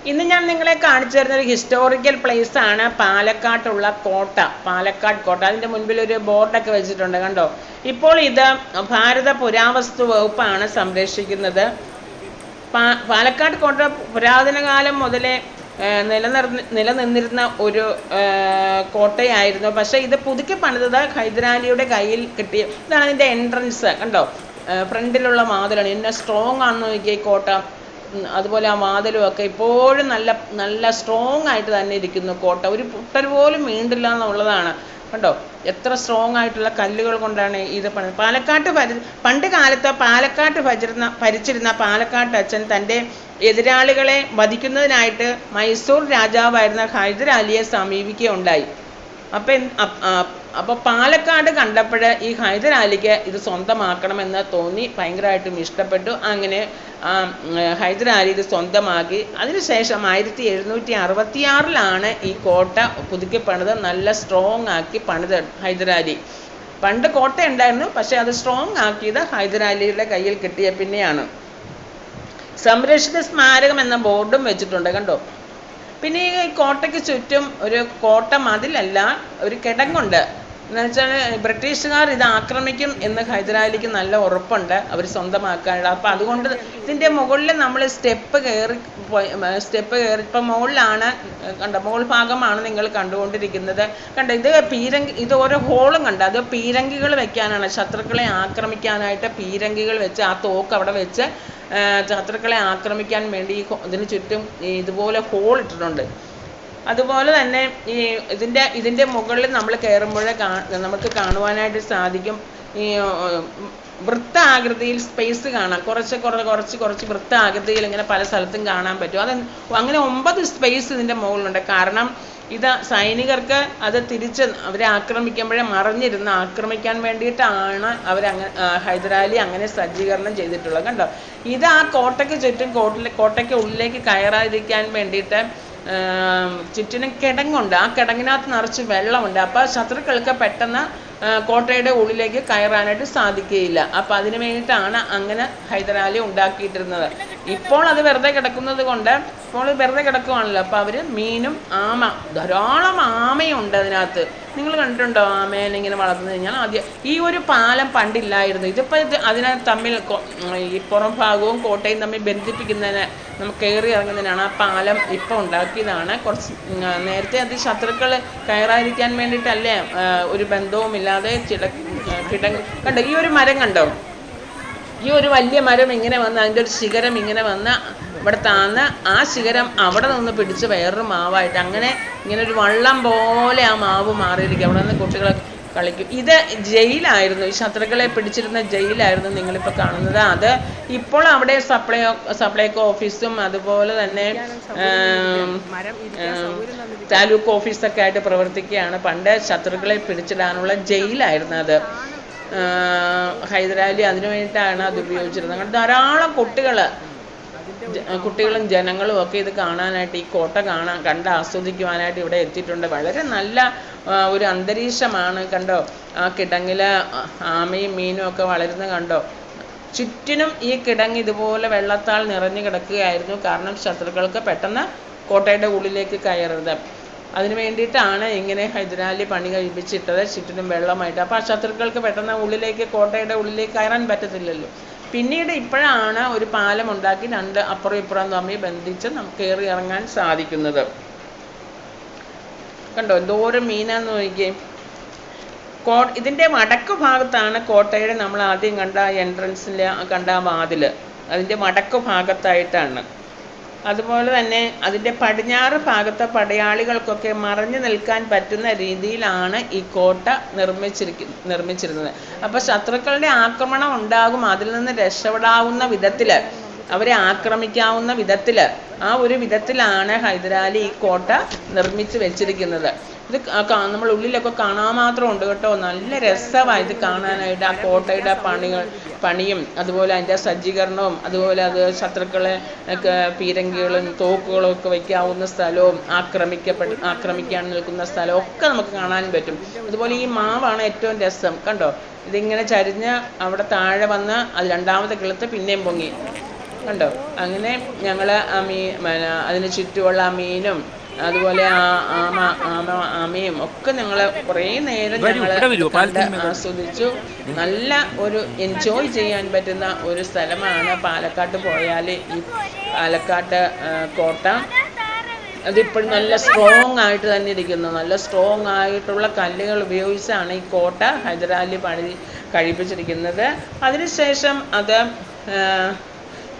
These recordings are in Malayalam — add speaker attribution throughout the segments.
Speaker 1: ഇന്ന് ഞാൻ നിങ്ങളെ കാണിച്ചു തരുന്ന ഒരു ഹിസ്റ്റോറിക്കൽ പ്ലേസ് ആണ് പാലക്കാട്ടുള്ള കോട്ട. പാലക്കാട് കോട്ട. അതിൻ്റെ മുൻപിൽ ഒരു ബോർഡൊക്കെ വെച്ചിട്ടുണ്ട്, കണ്ടോ. ഇപ്പോൾ ഇത് ഭാരത പുരാവസ്തു വകുപ്പാണ് സംരക്ഷിക്കുന്നത്. പാലക്കാട് കോട്ട പുരാതന കാലം മുതലേ നിലനിന്നിരുന്ന ഒരു കോട്ടയായിരുന്നു. പക്ഷേ ഇത് പുതുക്കി പണിതത് ഹൈദരാലിയുടെ കയ്യിൽ കിട്ടിയ ഇതാണ് അതിൻ്റെ എൻട്രൻസ്, കണ്ടോ. ഫ്രണ്ടിലുള്ള വാതിലാണ്. എന്നെ സ്ട്രോങ് ആണെന്ന് നോക്കിയ ഈ കോട്ട. അതുപോലെ ആ വാതിലും ഒക്കെ ഇപ്പോഴും നല്ല നല്ല സ്ട്രോങ് ആയിട്ട് തന്നെ ഇരിക്കുന്നു കോട്ട. ഒരു പുട്ടൽ പോലും വീണ്ടില്ല എന്നുള്ളതാണ്, കണ്ടോ. എത്ര സ്ട്രോങ് ആയിട്ടുള്ള കല്ലുകൾ കൊണ്ടാണ് ഇത് പാലക്കാട്ട് പണ്ട് കാലത്ത് പാലക്കാട്ട് ഭരിച്ചിരുന്ന പാലക്കാട്ട് അച്ഛൻ തൻ്റെ എതിരാളികളെ വധിക്കുന്നതിനായിട്ട് മൈസൂർ രാജാവായിരുന്ന ഹൈദരാലിയെ സമീപിക്കുകയുണ്ടായി. അപ്പോൾ പാലക്കാട് കണ്ടപ്പോൾ ഈ ഹൈദരാലിക്ക് ഇത് സ്വന്തമാക്കണമെന്ന് തോന്നി, ഭയങ്കരമായിട്ടും ഇഷ്ടപ്പെട്ടു. അങ്ങനെ ഹൈദരാലി ഇത് സ്വന്തമാക്കി. അതിനുശേഷം 1766 ഈ കോട്ട പുതുക്കി പണിത് നല്ല സ്ട്രോങ് ആക്കി പണിത് ഹൈദരാലി. പണ്ട് കോട്ട ഉണ്ടായിരുന്നു, പക്ഷെ അത് സ്ട്രോങ് ആക്കിയത് ഹൈദരാലിയുടെ കയ്യിൽ കിട്ടിയ പിന്നെയാണ്. സംരക്ഷിത സ്മാരകം എന്ന ബോർഡും വെച്ചിട്ടുണ്ട്, കണ്ടോ. പിന്നെ ഈ കോട്ടയ്ക്ക് ചുറ്റും ഒരു കോട്ട മതിലല്ല, ഒരു കിടങ്ങുണ്ട്. എന്നുവെച്ചാൽ ബ്രിട്ടീഷുകാർ ഇത് ആക്രമിക്കും എന്ന് ഹൈദരാലിക്ക് നല്ല ഉറപ്പുണ്ട്, അവർ സ്വന്തമാക്കാനുള്ള. അപ്പം അതുകൊണ്ട് ഇതിൻ്റെ മുകളിൽ നമ്മൾ സ്റ്റെപ്പ് കയറി ഇപ്പം മുകളിലാണ്, കണ്ട മുകൾ ഭാഗമാണ് നിങ്ങൾ കണ്ടുകൊണ്ടിരിക്കുന്നത്, കണ്ട. ഇത് ഓരോ ഹോളും കണ്ട. അത് പീരങ്കികൾ വെക്കാനാണ്, ശത്രുക്കളെ ആക്രമിക്കാനായിട്ട് പീരങ്കികൾ വെച്ച് ആ തോക്ക് അവിടെ വെച്ച് ശത്രുക്കളെ ആക്രമിക്കാൻ വേണ്ടി ഇതിന് ചുറ്റും ഇതുപോലെ ഹോൾ ഇട്ടിട്ടുണ്ട്. അതുപോലെ തന്നെ ഇതിൻ്റെ മുകളിൽ നമ്മൾ കയറുമ്പോഴേ നമുക്ക് കാണുവാനായിട്ട് സാധിക്കും. ഈ വൃത്താകൃതിയിൽ സ്പേസ് കാണാം. കുറച്ച് വൃത്താകൃതിയിൽ ഇങ്ങനെ പല സ്ഥലത്തും കാണാൻ പറ്റും. അങ്ങനെ 9 സ്പേസ് ഇതിൻ്റെ മുകളിലുണ്ട്. കാരണം ഇത് സൈനികർക്ക് അത് അവരെ ആക്രമിക്കുമ്പോഴേ മറിഞ്ഞിരുന്ന് ആക്രമിക്കാൻ വേണ്ടിയിട്ടാണ് ഹൈദരാലി അങ്ങനെ സജ്ജീകരണം ചെയ്തിട്ടുള്ളത്, കണ്ടോ. ഇത് ആ കോട്ടയ്ക്ക് ചുറ്റും കോട്ടയ്ക്ക് ഉള്ളിലേക്ക് കയറാതിരിക്കാൻ വേണ്ടിയിട്ട് ചുറ്റിനും കിടങ്ങുണ്ട്. ആ കിടങ്ങിനകത്ത് നിറച്ച് വെള്ളമുണ്ട്. അപ്പോൾ ശത്രുക്കൾക്ക് പെട്ടെന്ന് കോട്ടയുടെ ഉള്ളിലേക്ക് കയറാനായിട്ട് സാധിക്കുകയില്ല. അപ്പം അതിന് വേണ്ടിയിട്ടാണ് അങ്ങനെ ഹൈദരാലി ഉണ്ടാക്കിയിട്ടിരുന്നത്. ഇപ്പോൾ അത് വെറുതെ കിടക്കുവാണല്ലോ. അപ്പോൾ അവർ മീനും ധാരാളം ആമയുണ്ട് അതിനകത്ത്. നിങ്ങൾ കണ്ടിട്ടുണ്ടോ ആമേനെ ഇങ്ങനെ വളർന്നു കഴിഞ്ഞാൽ? ആദ്യം ഈ ഒരു പാലം പണ്ടില്ലായിരുന്നു. ഇതിപ്പോൾ അതിനകത്ത് തമ്മിൽ ഈ പുറം ഭാഗവും കോട്ടയും തമ്മിൽ ബന്ധിപ്പിക്കുന്നതിന് നമുക്ക് കയറി ഇറങ്ങുന്നതിനാണ് ആ പാലം ഇപ്പോൾ ഉണ്ടാക്കിയതാണ്. നേരത്തെ അത് ശത്രുക്കൾ കയറാതിരിക്കാൻ വേണ്ടിയിട്ടല്ലേ, ഒരു ബന്ധവുമില്ലാതെ കണ്ടോ. ഈ ഒരു മരം കണ്ടോ, ഈ ഒരു വലിയ മരം ഇങ്ങനെ വന്ന് അതിൻ്റെ ഒരു ശിഖരം ഇങ്ങനെ വന്ന് ഇവിടെ താന്ന് ആ ശിഖരം അവിടെ നിന്ന് പിടിച്ച് വേറൊരു മാവായിട്ട് അങ്ങനെ ഇങ്ങനെ ഒരു വള്ളം പോലെ ആ മാവ് മാറിയിരിക്കും. അവിടെ നിന്ന് കുട്ടികളെ കളിക്കും. ഇത് ജയിലായിരുന്നു, ഈ ശത്രുക്കളെ പിടിച്ചിരുന്ന ജയിലായിരുന്നു നിങ്ങളിപ്പോൾ കാണുന്നത്. അത് ഇപ്പോൾ അവിടെ സപ്ലൈകോ ഓഫീസും അതുപോലെ തന്നെ താലൂക്ക് ഓഫീസൊക്കെ ആയിട്ട് പ്രവർത്തിക്കുകയാണ്. പണ്ട് ശത്രുക്കളെ പിടിച്ചിടാനുള്ള ജയിലായിരുന്നു അത്. ഹൈദരാലി അതിനു വേണ്ടിയിട്ടാണ് അത് ഉപയോഗിച്ചിരുന്നത്. ധാരാളം കുട്ടികളും ജനങ്ങളും ഒക്കെ ഇത് കാണാനായിട്ട്, ഈ കോട്ട കണ്ട് ആസ്വദിക്കുവാനായിട്ട് ഇവിടെ എത്തിയിട്ടുണ്ട്. വളരെ നല്ല ഒരു അന്തരീക്ഷമാണ്, കണ്ടോ. ആ കിടങ്ങില് ആമയും മീനും ഒക്കെ വളരുന്നത് കണ്ടോ. ചുറ്റിനും ഈ കിടങ്ങ് ഇതുപോലെ വെള്ളത്താൽ നിറഞ്ഞു കിടക്കുകയായിരുന്നു. കാരണം ശത്രുക്കൾക്ക് പെട്ടെന്ന് കോട്ടയുടെ ഉള്ളിലേക്ക് കയറരുത്. അതിന് വേണ്ടിയിട്ടാണ് ഇങ്ങനെ ഹൈദരാലി പണി കഴിപ്പിച്ചിട്ടത്, ചുറ്റിനും വെള്ളമായിട്ട്. അപ്പോൾ ആ ശത്രുക്കൾക്ക് പെട്ടെന്ന് കോട്ടയുടെ ഉള്ളിലേക്ക് കയറാൻ പറ്റത്തില്ലല്ലോ. പിന്നീട് ഇപ്പോഴാണ് ഒരു പാലം ഉണ്ടാക്കി അപ്പുറം ഇപ്പുറം തമ്മിൽ ബന്ധിച്ച് നമുക്ക് കയറി ഇറങ്ങാൻ സാധിക്കുന്നത്, കണ്ടോ. എന്തോരം മീനാന്ന് നോക്കിയേ. ഇതിൻ്റെ വടക്ക് ഭാഗത്താണ് കോട്ടയുടെ നമ്മൾ ആദ്യം കണ്ട എൻട്രൻസിൽ കണ്ട വാതിൽ, അതിൻ്റെ വടക്ക് ഭാഗത്തായിട്ടാണ്. അതുപോലെ തന്നെ അതിൻ്റെ പടിഞ്ഞാറ് ഭാഗത്തെ പടയാളികൾക്കൊക്കെ മറഞ്ഞു നിൽക്കാൻ പറ്റുന്ന രീതിയിലാണ് ഈ കോട്ട നിർമ്മിച്ചിരുന്നത്. അപ്പോൾ ശത്രുക്കളുടെ ആക്രമണം ഉണ്ടാകും, അതിൽ നിന്ന് രക്ഷപ്പെടാവുന്ന വിധത്തിൽ, അവരെ ആക്രമിക്കാവുന്ന വിധത്തിൽ, ആ ഒരു വിധത്തിലാണ് ഹൈദരാലി ഈ കോട്ട നിർമ്മിച്ച് വെച്ചിരിക്കുന്നത്. ഇത് നമ്മൾ ഉള്ളിലൊക്കെ കാണാൻ മാത്രം ഉണ്ട് കേട്ടോ. നല്ല രസമാണ് ഇത് കാണാനായിട്ട്. ആ കോട്ടയുടെ പണിയും അതുപോലെ അതിൻ്റെ സജ്ജീകരണവും അതുപോലെ അത് ശത്രുക്കളെ പീരങ്കികളും തോക്കുകളും ഒക്കെ വയ്ക്കാവുന്ന സ്ഥലവും ആക്രമിക്കാൻ നിൽക്കുന്ന സ്ഥലവും ഒക്കെ നമുക്ക് കാണാൻ പറ്റും. അതുപോലെ ഈ മാവാണ് ഏറ്റവും രസം, കണ്ടോ. ഇതിങ്ങനെ ചരിഞ്ഞ് അവിടെ താഴെ വന്ന് അത് രണ്ടാമത്തെ കിളത്ത് പിന്നെയും പൊങ്ങി. കണ്ടോ. അങ്ങനെ ഞങ്ങൾ ആ അതിന് ചുറ്റുമുള്ള ആ മീനും അതുപോലെ ആമയും ഒക്കെ ഞങ്ങൾ കുറേ നേരം ഞങ്ങൾ കണ്ട് ആസ്വദിച്ചു. നല്ല ഒരു എൻജോയ് ചെയ്യാൻ പറ്റുന്ന ഒരു സ്ഥലമാണ് പാലക്കാട്ട് പോയാൽ ഈ പാലക്കാട്ട് കോട്ട. അതിപ്പോഴും നല്ല സ്ട്രോങ് ആയിട്ട് തന്നെ ഇരിക്കുന്നു. നല്ല സ്ട്രോങ് ആയിട്ടുള്ള കല്ലുകൾ ഉപയോഗിച്ചാണ് ഈ കോട്ട ഹൈദരാലി പണി കഴിപ്പിച്ചിരിക്കുന്നത്. അതിനുശേഷം അത്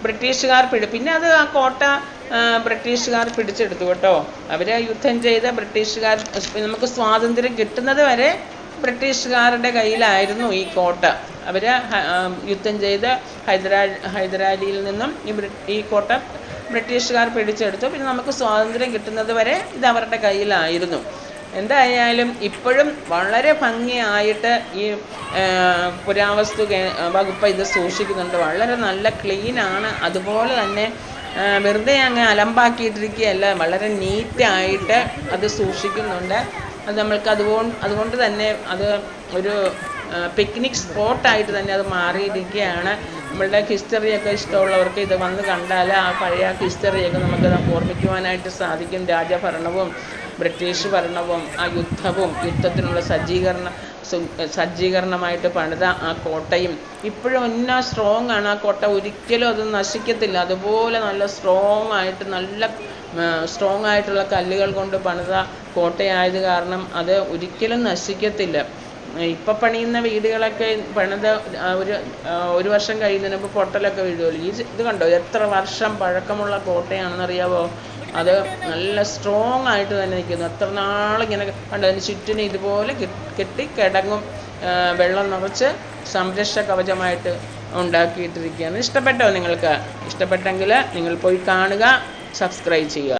Speaker 1: ബ്രിട്ടീഷുകാർ പിന്നെ അത് ആ കോട്ട ബ്രിട്ടീഷുകാർ പിടിച്ചെടുത്തു കേട്ടോ. അവർ യുദ്ധം ചെയ്ത് ബ്രിട്ടീഷുകാർ നമുക്ക് സ്വാതന്ത്ര്യം കിട്ടുന്നത് വരെ ബ്രിട്ടീഷുകാരുടെ കയ്യിലായിരുന്നു ഈ കോട്ട. അവർ യുദ്ധം ചെയ്ത് ഹൈദരാലിയിൽ നിന്നും ഈ കോട്ട ബ്രിട്ടീഷുകാർ പിടിച്ചെടുത്തു. പിന്നെ നമുക്ക് സ്വാതന്ത്ര്യം കിട്ടുന്നത് വരെ ഇത് അവരുടെ കയ്യിലായിരുന്നു. എന്തായാലും ഇപ്പോഴും വളരെ ഭംഗിയായിട്ട് ഈ പുരാവസ്തു വകുപ്പ് ഇത് സൂക്ഷിക്കുന്നുണ്ട്. വളരെ നല്ല ക്ലീനാണ്. അതുപോലെ തന്നെ വെറുതെ അങ്ങ് അലമ്പാക്കിയിട്ടിരിക്കുകയല്ല, വളരെ നീറ്റായിട്ട് അത് സൂക്ഷിക്കുന്നുണ്ട്. അത് നമ്മൾക്ക് അതുകൊണ്ട് തന്നെ അത് ഒരു പിക്നിക് സ്പോട്ടായിട്ട് തന്നെ അത് മാറിയിരിക്കുകയാണ്. നമ്മളുടെ ഹിസ്റ്ററിയൊക്കെ ഇഷ്ടമുള്ളവർക്ക് ഇത് വന്ന് കണ്ടാൽ ആ പഴയ ഹിസ്റ്ററിയൊക്കെ നമുക്ക് ഓർമ്മിക്കുവാനായിട്ട് സാധിക്കും. രാജഭരണവും ബ്രിട്ടീഷ് ഭരണവും ആ യുദ്ധത്തിനുള്ള സജ്ജീകരണമായിട്ട് പണിത ആ കോട്ടയും ഇപ്പോഴും എന്നാ സ്ട്രോങ് ആണ്. ആ കോട്ട ഒരിക്കലും അത് നശിക്കത്തില്ല. അതുപോലെ നല്ല സ്ട്രോങ് ആയിട്ടുള്ള കല്ലുകൾ കൊണ്ട് പണിത കോട്ടയായത് കാരണം അത് ഒരിക്കലും നശിക്കത്തില്ല. ഇപ്പം പണിയുന്ന വീടുകളൊക്കെ പണിത് ഒരു വർഷം കഴിയുന്നതിന് മുമ്പ് പൊട്ടലൊക്കെ വീഴുമല്ലോ. ഇത് കണ്ടോ എത്ര വർഷം പഴക്കമുള്ള കോട്ടയാണെന്നറിയാവോ. അത് നല്ല സ്ട്രോങ് ആയിട്ട് തന്നെ നിൽക്കുന്നു. എത്ര നാളിങ്ങനെ കണ്ടോ. അതിന് ചുറ്റിനും ഇതുപോലെ കെട്ടിക്കിടങ്ങും വെള്ളം നിറച്ച് സംരക്ഷ കവചമായിട്ട് ഉണ്ടാക്കിയിട്ടിരിക്കുകയാണ്. ഇഷ്ടപ്പെട്ടോ നിങ്ങൾക്ക്? ഇഷ്ടപ്പെട്ടെങ്കിൽ നിങ്ങൾ പോയി കാണുക, സബ്സ്ക്രൈബ് ചെയ്യുക.